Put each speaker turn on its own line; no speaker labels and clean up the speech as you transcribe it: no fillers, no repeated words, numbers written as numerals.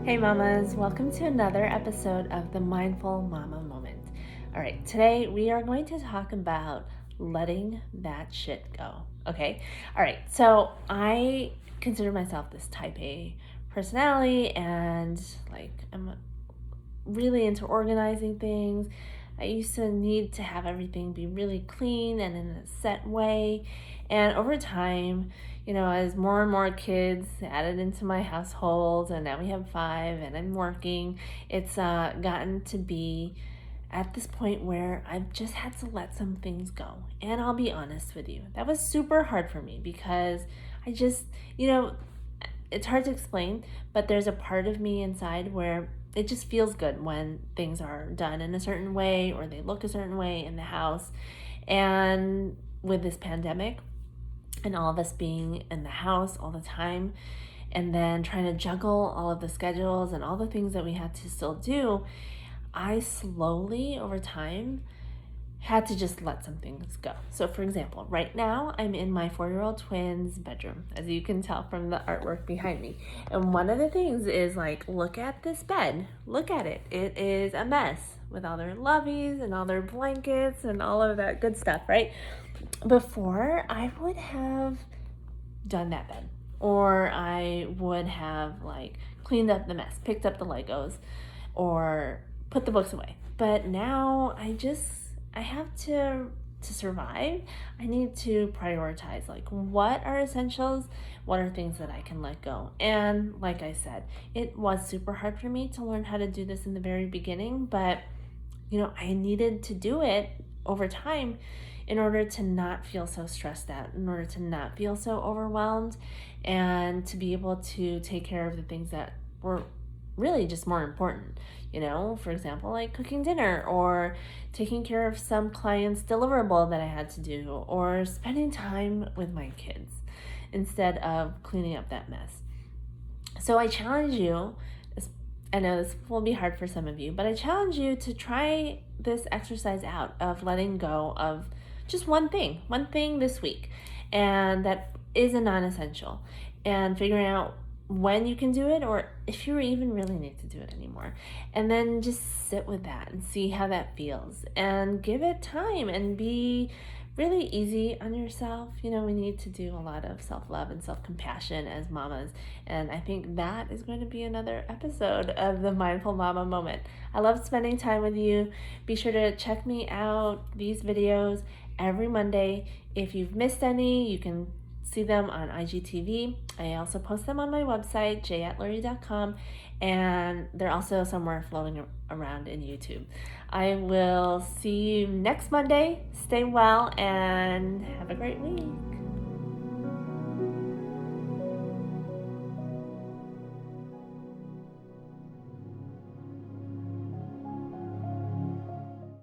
Hey mamas, welcome to another episode of the Mindful Mama Moment. All right, today we are going to talk about letting that shit go. Okay? All right, so I consider myself this type A personality and I'm really into organizing things. I used to need to have everything be really clean and in a set way. And over time, as more and more kids added into my household, and now we have five, and I'm working, it's gotten to be at this point where I've just had to let some things go. And I'll be honest with you, that was super hard for me because I just, it's hard to explain, but there's a part of me inside where it just feels good when things are done in a certain way or they look a certain way in the house. And with this pandemic and all of us being in the house all the time, and then trying to juggle all of the schedules and all the things that we had to still do, I slowly over time had to just let some things go. So for example, right now I'm in my 4-year-old twin's bedroom, as you can tell from the artwork behind me. And one of the things is look at this bed. Look at it. It is a mess with all their loveys and all their blankets and all of that good stuff, right? Before, I would have done that bed, or I would have cleaned up the mess, picked up the Legos, or put the books away. But now I have to survive. I need to prioritize what are essentials, what are things that I can let go. And like I said, it was super hard for me to learn how to do this in the very beginning, but I needed to do it over time in order to not feel so stressed out, in order to not feel so overwhelmed, and to be able to take care of the things that were really just more important. For example, like cooking dinner, or taking care of some client's deliverable that I had to do, or spending time with my kids instead of cleaning up that mess. So I challenge you, I know this will be hard for some of you, but I challenge you to try this exercise out of letting go of just one thing this week, and that is a non-essential, and figuring out when you can do it, or if you even really need to do it anymore. And then just sit with that and see how that feels, and give it time, and be really easy on yourself. We need to do a lot of self-love and self-compassion as mamas, and I think that is going to be another episode of the Mindful Mama Moment. I love spending time with you. Be sure to check me out, these videos, every Monday. If you've missed any, you can see them on IGTV. I also post them on my website, jatlurie.com, and they're also somewhere floating around in YouTube. I will see you next Monday. Stay well and have a great week.